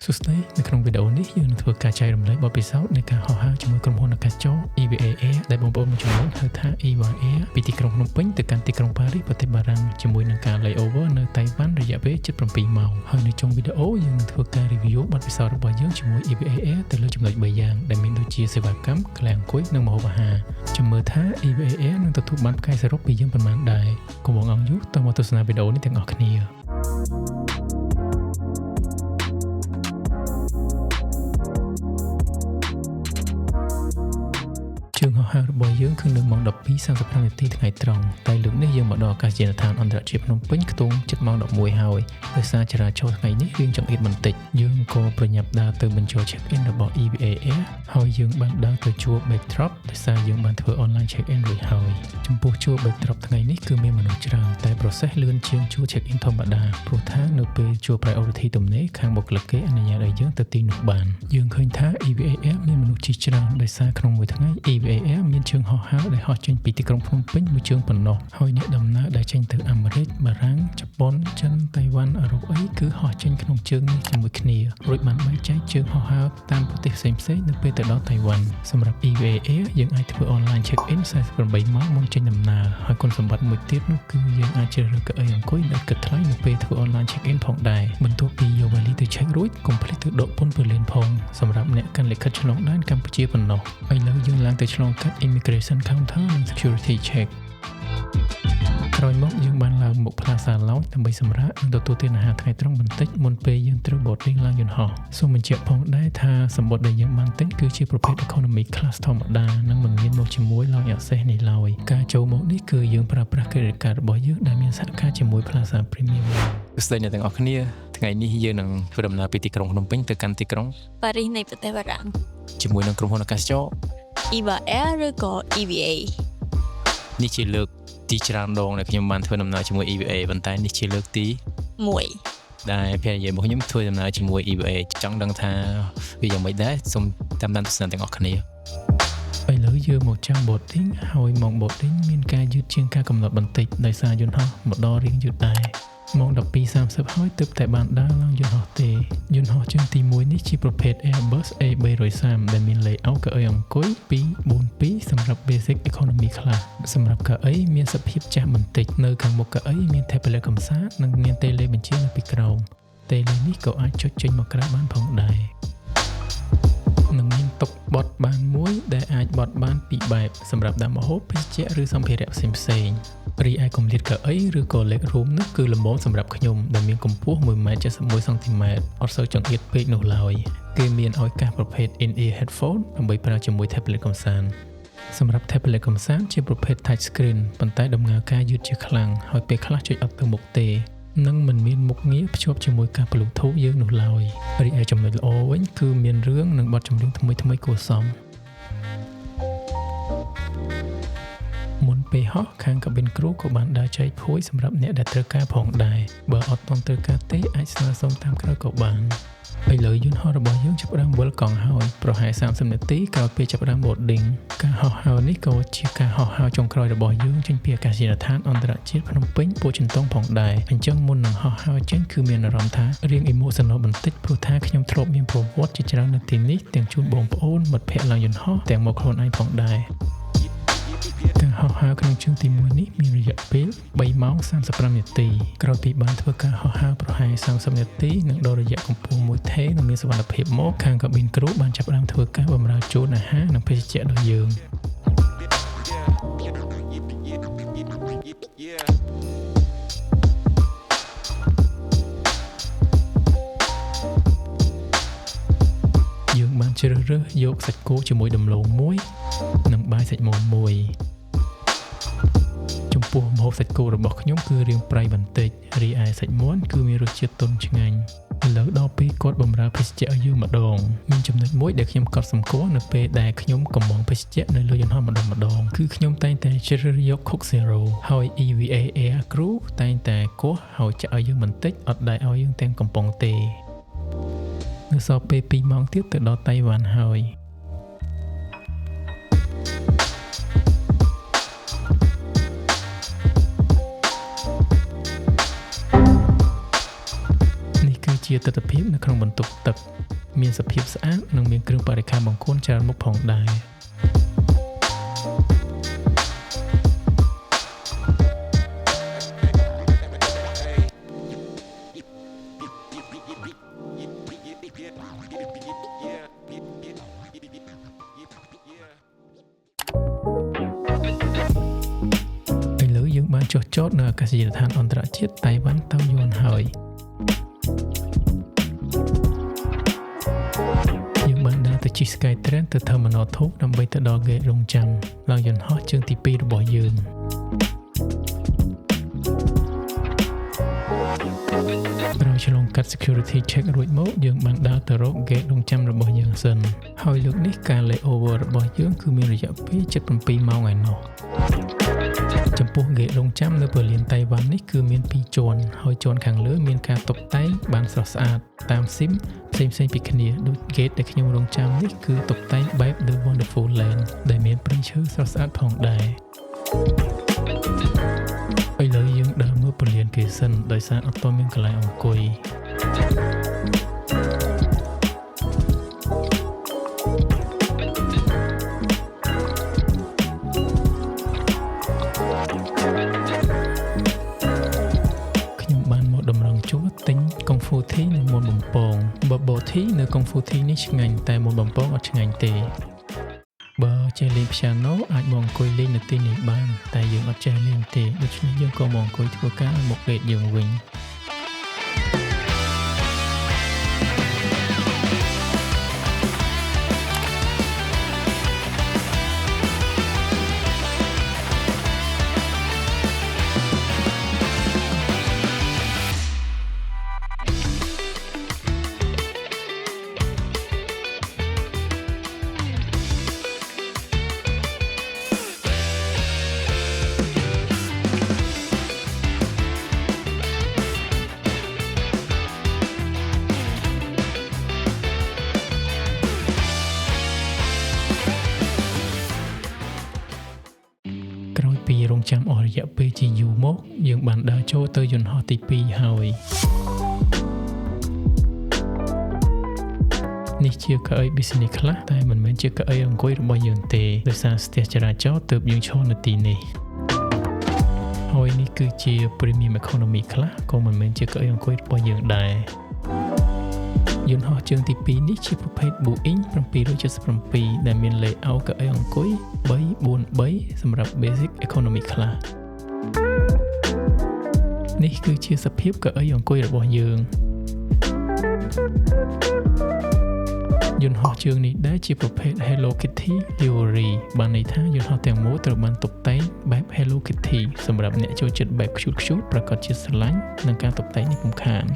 សួស្តីនៅក្នុងវីដេអូនេះយើងនឹងធ្វើការចែករំលែកបទពិសោធន៍នៃការហោះហើរជាមួយក្រុមហ៊ុនអាកាសចរ EVA Air ដែលបងប្អូនមួយចំនួនហៅថា EVA Air ពីទីក្រុងភ្នំពេញទៅកាន់ទីក្រុងប៉ារីសប្រទេសបារាំងជាមួយនឹងការ layover នៅតៃវ៉ាន់រយៈពេល77ម៉ោងហើយនៅចុងវីដេអូយើងនឹងធ្វើការ review បទពិសោធន៍របស់យើងជាមួយ EVA Air ទៅលើចំណុច3យ៉ាងដែលមានដូចជាសេវាកម្មកន្លែងអង្គុយនិងម្ហូបអាហារចាំមើលថា EVA Air នឹងទទួលបានផ្កាយសរុបពីយើងប៉ុន្មានដែរកុំបងអង្គយូរតមកទស្សនាវីដេអូនេះទាំងអស់គ្នាជើងហោះហើររបស់យើងគឺនៅម៉ោង 12:35 នាទីថ្ងៃត្រង់តែលើកនេះយើងមកដល់អាកាសយានដ្ឋានអន្តរជាតិភ្នំពេញខ្ទង់ជិតម៉ោង 11 ហើយដោយសារចរាចរណ៍ថ្ងៃនេះរៀងចង្អៀតបន្តិចយើងក៏ប្រញាប់ដើរទៅបញ្ចូល check in របស់ EVA Air ហើយយើងបានដើរទៅជួរ backdrop ដោយសារយើងបានធ្វើ online check in រួចហើយចំពោះជួរ backdrop ថ្ងៃនេះគឺមានមនុស្សច្រើនតែ process លឿនជាងជួរ check in ធម្មតាព្រោះថានៅពេលជួរ priority ទំនេរខាងបុគ្គលិកគេអនុញ្ញាតឲ្យយើងទៅទីនោះបានយើងឃើញថា EVA Air មានមនុស្សជិះច្រើនដោយសារក្នុងមួយថ្ងៃ EVA Air មានជើងហោះហើរដែលហោះចេញពីទីក្រុងភ្នំពេញមួយជើងប៉ុណ្ណោះហើយអ្នកដំណើរដែលចេញទៅអាមេរិកបារាំងជប៉ុនចិនតៃវ៉ាន់អឺរ៉ុបអីគឺហោះចេញក្នុងជើងនេះជាមួយគ្នារួចបានបែងចែកជើងហោះហើរតាមប្រទេសផ្សេងៗនៅពេលទៅដល់តៃវ៉ាន់សម្រាប់ EVA Air យើងអាចធ្វើ online check in 48ម៉ោងមុនចេញដំណើរហើយគុណសម្បត្តិមួយទៀតនោះគឺយើងអាចជ្រើសរើសកៅអីអង្គុយដែលគិតថ្លៃនៅពេលធ្វើ online check in ផងដែរបន្ទាប់ពីយកវ៉ាលីទៅ check រួចកុំភ្លេចទៅដកពន្ធពលានផងសម្រាប់អ្នកកាន់លិខិតឆ្លងដែនកម្ពុជាប៉ុណ្ណោះឥឡូវយើងឡើងទៅឆ្លងកាត់ immigration counter និង security check ក្រោយមកយើងបានឡើងមុខ Plaza Lounge ដើម្បីសម្រាកនិងទទួលទានអាហារថ្ងៃត្រង់បន្តិចមុនពេលយើងត្រូវ boarding ឡើងយន្តហោះសូមបញ្ជាក់ផងដែរថាសំបុត្រដែលយើងបានទិញគឺជាប្រភេទ economy class ធម្មតានិងមិនមានមកជាមួយ lounge access នេះឡើយការចូលមកនេះគឺយើងប្រើប្រាស់ credit card របស់យើងដែលមានសហការជាមួយ Plaza Premium សួស្តីអ្នកទាំងអស់គ្នាថ្ងៃនេះយើងនឹងធ្វើដំណើរពីទីក្រុងភ្នំពេញទៅកាន់ទីក្រុងប៉ារីសនៃប្រទេសបារាំងជាមួយនឹងក្រុមហ៊ុនអាកាសចរ EVA Air ឬក៏ EVA នេះជាលើកទីច្រើនដងដែលខ្ញុំបានធ្វើដំណើរជាមួយ EVA ប៉ុន្តែនេះជាលើកទី1ដែលភរិយារបស់ខ្ញុំធ្វើដំណើរជាមួយ EVA ចង់ដឹងថាវាយ៉ាងម៉េចដែរសូមតាមដានទស្សនាទាំងអស់គ្នាឥឡូវយើងមកចាំ boarding ហើយម៉ោង boarding មានការយឺតជាងការកំណត់បន្តិចដោយសារយន្តហោះមកដល់រៀងយឺតដែរម៉ោង 12:30 ហើយទើបតែបានដើរឡើងយន្តហោះទេយន្តហោះជើងទី1នេះជាប្រភេទ Airbus A330 ដែលមាន layout កៅអីអង្គុយ 242 សម្រាប់ basic economy class សម្រាប់កៅអីមានសភាពចាស់បន្តិចនៅខាងមុខកៅអីមាន tablet កំសាន្តនិងមាន tele បញ្ជានៅពីក្រោម tele នេះក៏អាចចុចចេញមកក្រៅបានផងដែរនឹងមានតុបត់បានមួយដែលអាចបត់បានពីរបែបសម្រាប់ដាក់ម្ហូបភេសជ្ជៈឬសម្ភារៈផ្សេងៗរីឯគម្លាតកៅអីឬក៏ leg room នោះគឺល្មមសម្រាប់ខ្ញុំដែលមានកម្ពស់ 1.71 សង់ទីម៉ែត្រអត់សូវចង្អៀតពេកនោះឡើយគេមានឲ្យកាសប្រភេទ in-ear headphone ដើម្បីប្រើជាមួយ tablet កំសាន្តសម្រាប់ tablet កំសាន្តជាប្រភេទ touch screen ប៉ុន្តែដំណើរការយឺតជាខ្លាំងហើយពេលខ្លះចុចអត់ទៅមុខទេនិងមិនមានមុខងារភ្ជាប់ជាមួយការ Bluetooth យើងនោះឡើយរីឯចំណុចល្អវិញគឺមានរឿងនិងបទចម្រៀងថ្មីៗគួរសមមុនពេលហោះខាង cabin crew ក៏បានដើរចែកភួយសម្រាប់អ្នកដែលត្រូវការផងដែរបើអត់ទាន់ត្រូវការទេអាចស្នើសុំតាមក្រោយក៏បានឥឡូវយន្តហោះរបស់យើងចាប់ផ្ដើមវិលកង់ហើយប្រហែល30នាទីក្រោយពេលចាប់ផ្ដើម boarding ការហោះហើរនេះក៏ជាការហោះហើរចុងក្រោយរបស់យើងចេញពីអាកាសយានដ្ឋានអន្តរជាតិភ្នំពេញពោធិ៍ចិនតុងផងដែរអញ្ចឹងមុននឹងហោះហើរចេញគឺមានអារម្មណ៍ថារៀង emotional បន្តិចព្រោះថាខ្ញុំធ្លាប់មានប្រវត្តិជាច្រើននៅទីនេះទាំងជូនបងប្អូនមិត្តភ័ក្តិឡើងយន្តហោះទាំងមកខ្លួនឯងផងដែរការហោះហើរក្នុងជើងទី1នេះមានរយៈពេល3ម៉ោង35នាទីក្រោយពីបានធ្វើការហោះហើរប្រហែល30នាទីនិងដល់រយៈកម្ពស់1ថេនិងមានសុវត្ថិភាពមកខាង cabin crew បានចាប់ផ្ដើមធ្វើការបម្រើជូនអាហារនិងភេសជ្ជៈដល់យើងយើងបានជ្រើសរើសយកសាច់គោជាមួយដំឡូងមួយនិងបាយសាច់មាន់មួយចំពោះម្ហូបសាច់គោរបស់ខ្ញុំគឺរាងប្រៃបន្តិចរីឯសាច់មាន់គឺមានរសជាតិទន់ឆ្ងាញ់ឥឡូវដល់ពេលគាត់បម្រើភេសជ្ជៈឲ្យយើងម្ដងមានចំណុចមួយដែលខ្ញុំកត់សម្គាល់នៅពេលដែលខ្ញុំកំងភេសជ្ជៈនៅលើយន្តហោះម្ដងគឺខ្ញុំតែងតែជ្រើសរើសយក Coke Zero ហើយ EVA Air Crew តែងតែគោះហើយចាក់ឲ្យយើងបន្តិចអត់ដែរឲ្យយើងទាំងកំប៉ុងទេនៅសល់ពេល2ម៉ោងទៀតទៅដល់តៃវ៉ាន់ហើយ ជាទស្សនវិជ្ជានៅក្នុងបន្ទប់ទឹកមានសភាពស្អាតនិងមានគ្រឿងបរិក្ខារបង្គន់ច្រើនមុខផងដែរចុះចតនៅអាកាសយានដ្ឋានអន្តរជាតិតៃវ៉ាន់តោយួនហើយយើងបានដើរទៅជិះ Skytrain ទៅ Terminal 2ដើម្បីទៅដល់ Gate រងចាំឡើងយន្តហោះជើងទី2របស់យើងក្រោយឆ្លងកាត់ Security Check រួចមកយើងបានដើរទៅរក Gate រងចាំរបស់យើងសិនហើយលើកនេះការ layover របស់យើងគឺមានរយៈពេល7ម៉ោងឯណោះចំពោះ Gate រងចាំនៅព្រលានតៃវ៉ាន់នេះគឺមាន2ជាន់ហើយជាន់ខាងលើមានការតុបតែងបានស្រស់ស្អាតតាមស៊ីមផ្សេងពីគ្នាដូច Gate ដែលខ្ញុំរងចាំនេះគឺតុបតែងបែប The Wonderful Land ដែលមានព្រៃឈើស្រស់ស្អាតផងដែរឥឡូវយើងដើរមើលព្រលានគេសិនដោយសារអត់ទាន់មានកន្លែងអង្គុយទិញកុងហ្វូធីនិងមុនបំពងបើបូធីនៅកុងហ្វូធីនេះឆ្ងាញ់តែមុនបំពងអត់ឆ្ងាញ់ទេបើចេះលេងព្យ៉ាណូអាចមកអង្គុយលេងនៅទីនេះបានតែយើងអត់ចេះលេងទេដូច្នេះយើងក៏មកអង្គុយធ្វើការមុខលេខយើងវិញពីរងចាំអស់រយៈពេលជាយូរមកយើងបានដើរចូលទៅយន្តហោះទី2ហើយនេះជាកៅអី business class តែមិនមែនជាកៅអីអង្គុយរបស់យើងទេដោយសារស្ទះចរាចរណ៍ទើបយើងឈរនៅទីនេះហើយនេះគឺជា premium economy class ក៏មិនមែនជាកៅអីអង្គុយរបស់យើងដែរយន្តហោះជើងទី2នេះជាប្រភេទ Boeing 777ដែលមាន layout កៅអីអង្គុយ343សម្រាប់ Basic Economy Class នេះគឺជាសភាពកៅអីអង្គុយរបស់យើងយន្តហោះជើងនេះដែលជាប្រភេទ Hello Kitty Livery បានន័យថាយន្តហោះទាំងមូលត្រូវបានតុបតែងបែប Hello Kitty សម្រាប់អ្នកចូលចិត្តបែប cute ប្រកបជាស្រឡាញ់នឹងការតុបតែងនេះពុំខាន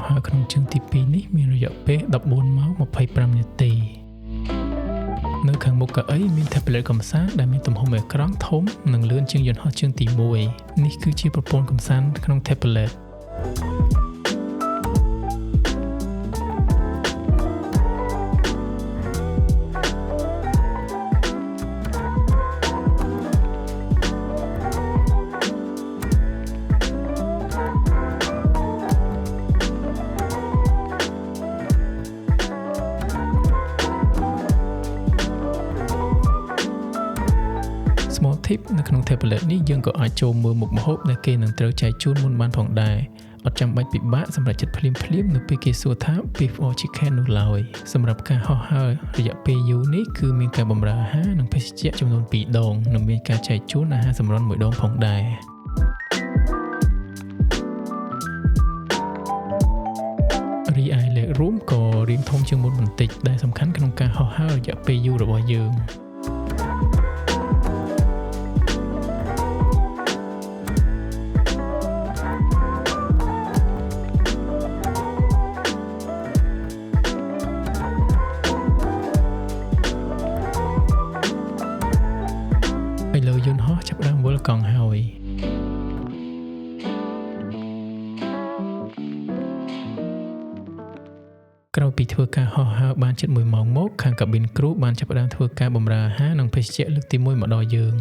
ហើយក្នុងជើងទី2នេះមានរយៈពេល14ម៉ោង25នាទីនៅខាងមុខកៅអីមាន tablet កម្សាន្តដែលមានទំហំអេក្រង់ធំនិងលឿនជាងយន្តហោះជើងទី1នេះគឺជាប្រព័ន្ធកម្សាន្តក្នុង tablet tip នៅក្នុង tablet នេះយើងក៏អាចចូលមើលមុខម្ហូបដែលគេនឹងត្រូវចែកជូនមុនបានផងដែរអត់ចាំបាច់ពិបាកសម្រាប់ចិត្តភ្លាមនៅពេលគេសួរថា beef or chicken នោះឡើយសម្រាប់ការហោះហើររយៈពេលយូរនេះគឺមានការបម្រើអាហារនិងភេសជ្ជៈចំនួន2ដងនិងមានការចែកជូនអាហារសម្រន់1ដងផងដែររីឯ leg room ក៏រៀងធំជាងមុនបន្តិចដែលសំខាន់ក្នុងការហោះហើររយៈពេលយូររបស់យើងយន្តហោះចាប់ផ្ដើមវិលកង់ហើយក្រោយពីធ្វើការហោះហើរបានជិត1ម៉ោងមកខាង cabin crew បានចាប់ផ្ដើមធ្វើការបម្រើអាហារនិងភេសជ្ជៈលើកទី1មកដល់យើង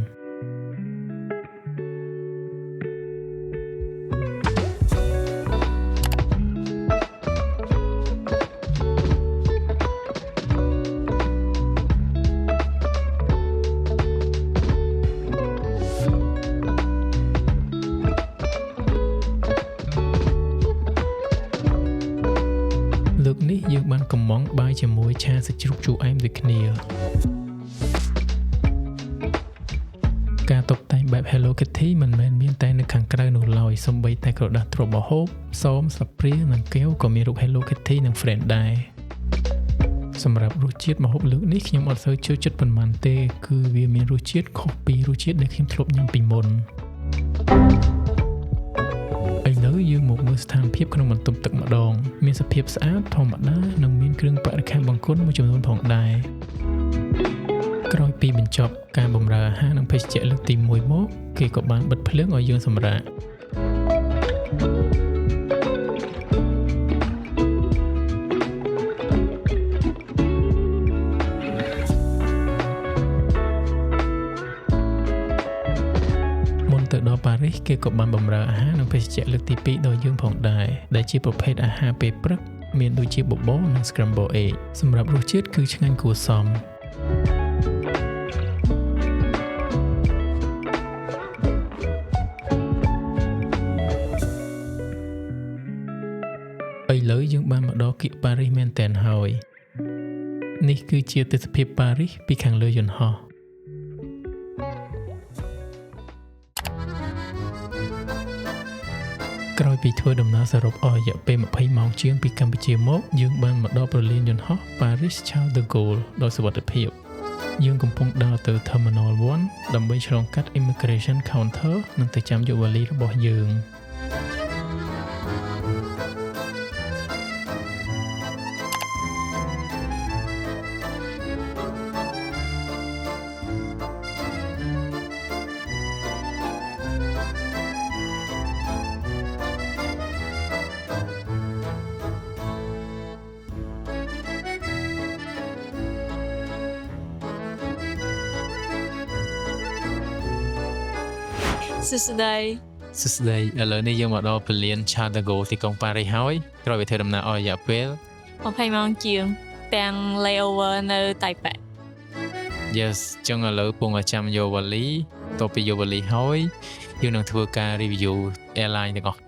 នេះយើងបានកំងបាយជាមួយឆាសាច់ជ្រូកជូរអែមដូចគ្នាការតុបតែងបែប Hello Kitty មិនមែនមានតែនៅខាងក្រៅនោះឡើយសូម្បីតែក្រដាសទ្រាប់ម្ហូបសមស្លាបព្រានិងកែវក៏មានរូប Hello Kitty និង Friend ដែរសម្រាប់រសជាតិម្ហូបលើកនេះខ្ញុំអត់សូវចូលចិត្តប៉ុន្មានទេគឺវាមានរសជាតិខុសពីរសជាតិដែលខ្ញុំធ្លាប់ញ៉ាំពីមុនឥឡូវយើងមកមើលស្ថានភាពក្នុងបន្ទប់ទឹកម្ដងមានសភាពស្អាតធម្មតានិងមានគ្រឿងបរិក្ខារបង្គន់មួយចំនួនផងដែរក្រោយពីបញ្ចប់ការបម្រើអាហារនិងភេសជ្ជៈលើកទី1មកគេក៏បានបិទភ្លើងឲ្យយើងសម្រាកទៅដល់ប៉ារីសគេក៏បានបម្រើអាហារនិងភេសជ្ជៈលើកទី2ដល់យើងផងដែរដែលជាប្រភេទអាហារពេលព្រឹកមានដូចជាបបរនិង scramble egg សម្រាប់រសជាតិគឺឆ្ងាញ់គួរសមឥឡូវយើងបានមកដល់គៀកប៉ារីសមែនតែនហើយនេះគឺជាទិដ្ឋភាពប៉ារីសពីខាងលើយន្តហោះក្រោយពីធ្វើដំណើរសរុបអស់រយៈពេល20ម៉ោងជាងពីកម្ពុជាមកយើងបានមកដល់ព្រលានយន្តហោះ Paris Charles de Gaulle ដោយសុវត្ថិភាពយើងកំពុងដើរទៅ Terminal 1 ដើម្បីឆ្លងកាត់ Immigration Counter និងទៅចាំយកវ៉ាលីរបស់យើងសួស្តីឥឡូវនេះយើងមកដល់ព្រលាន Charles de Gaulle ទីក្រុងប៉ារីសហើយក្រោយពីធ្វើដំណើរអស់រយៈពេល20ម៉ោងជាងទាំង layover នៅតៃប៉េ Yes ចឹងឥឡូវពងចាំយកវ៉ាលីតទៅពីយកវ៉ាលីហើយយើងនឹងធ្វើការ review airline ទាំងអស់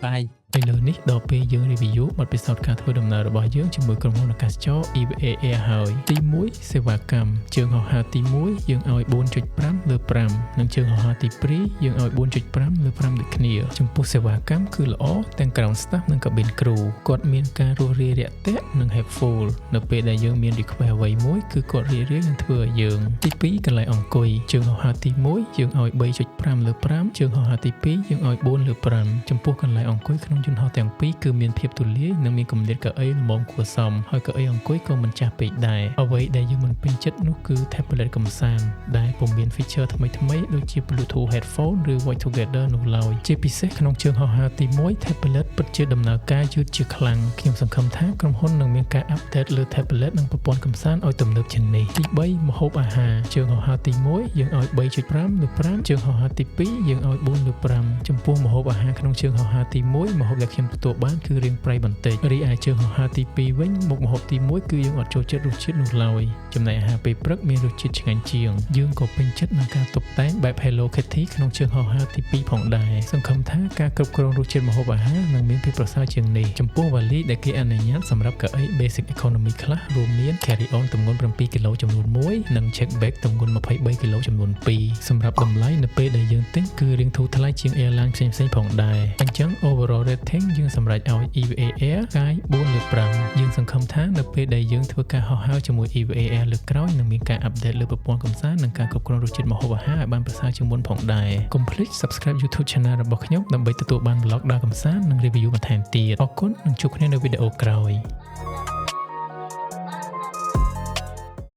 បាយឥឡូវនេះដល់ពេលយើង review បទពិសោធន៍ការធ្វើដំណើររបស់យើងជាមួយក្រុមហ៊ុនអាកាសចរ EVA Air ហើយទី1សេវាកម្មជើងហោះហើរទី1យើងឲ្យ 4.5 លើ 5 និងជើងហោះហើរទី2យើងឲ្យ 4.5 លើ 5 ដូចគ្នាចំពោះសេវាកម្មគឺល្អទាំង ground staff និង cabin crew គាត់មានការរួសរាយរាក់ទាក់និង helpful នៅពេលដែលយើងមាន request អ្វីមួយគឺគាត់រាយនឹងធ្វើឲ្យយើងទី2កន្លែងអង្គុយជើងហោះហើរទី1យើងឲ្យ 3.5 លើ 5 ជើងហោះហើរទី2យើងឲ្យ 4 លើ 5 ចំពោះកន្លែងអង្គុយក្នុងយន្តហោះទាំងពីរគឺមានភាពទូលាយនិងមានកម្រិតកៅអីល្មមគួរសមហើយកៅអីអង្គុយក៏មិនចាស់ពេកដែរអ្វីដែលយើងមិនពេញចិត្តនោះគឺ tablet កំសាន្តដែលពុំមាន feature ថ្មីដូចជា Bluetooth headphone ឬ voice together នោះឡើយជាពិសេសក្នុងជើងហោះហើរទី1 tablet ពិតជាដំណើរការយឺតជាខ្លាំងខ្ញុំសង្ឃឹមថាក្រុមហ៊ុននឹងមានការ update លើ tablet និងប្រព័ន្ធកំសាន្តឲ្យទំនើបជាងនេះទី3ម្ហូបអាហារជើងហោះហើរទី1យើងឲ្យ 3.5 លើ 5 ជើងហោះហើរទី2យើងឲ្យ 4 លើ 5 ចំពោះម្ហូបអាហារក្នុងជើងហោះហើរទី1ម្ហូបដែលខ្ញុំទទួលបានគឺរាងប្រៃបន្តិចរីឯជើងហោះហើរទី2វិញមុខម្ហូបទី1គឺយើងអត់ចូលចិត្តរសជាតិនោះឡើយចំណែកអាហារពេលព្រឹកមានរសជាតិឆ្ងាញ់ជាងយើងក៏ពេញចិត្តនឹងការតុបតែងបែប Hello Kitty ក្នុងជើងហោះហើរទី2ផងដែរសង្ឃឹមថាការគ្រប់គ្រងរសជាតិម្ហូបអាហារនឹងមានភាពប្រសើរជាងនេះចំពោះវ៉ាលីដែលគេអនុញ្ញាតសម្រាប់កៅអី Basic Economy ខ្លះរួមមាន Carry On ទម្ងន់7គីឡូចំនួន1និង Check Bag ទម្ងន់23គីឡូចំនួន2សម្រាប់តម្លៃនៅពេលដែលយើងទិញគឺរៀងធូរថ្លៃជាង Airline ផ្សេងៗផងដែរអញ្ចឹង overall rating យើងសម្រេចឲ្យ EVA Air កាយ4លើ5យើងសង្ឃឹមថានៅពេលដែលយើងធ្វើការហោះហើរជាមួយ EVA Air លើកក្រោយនឹងមានការ update លើប្រព័ន្ធកំសាន្តនិងការគ្រប់គ្រងរសជាតិម្ហូបអាហារឲ្យបានប្រសើរជាងមុនផងដែរកុំភ្លេច subscribe YouTube channel របស់ខ្ញុំដើម្បីទទួលបាន vlog ដើរកម្សាន្តនិង review បន្ថែមទៀតអរគុណនិងជួបគ្នានៅវីដេអូក្រោយ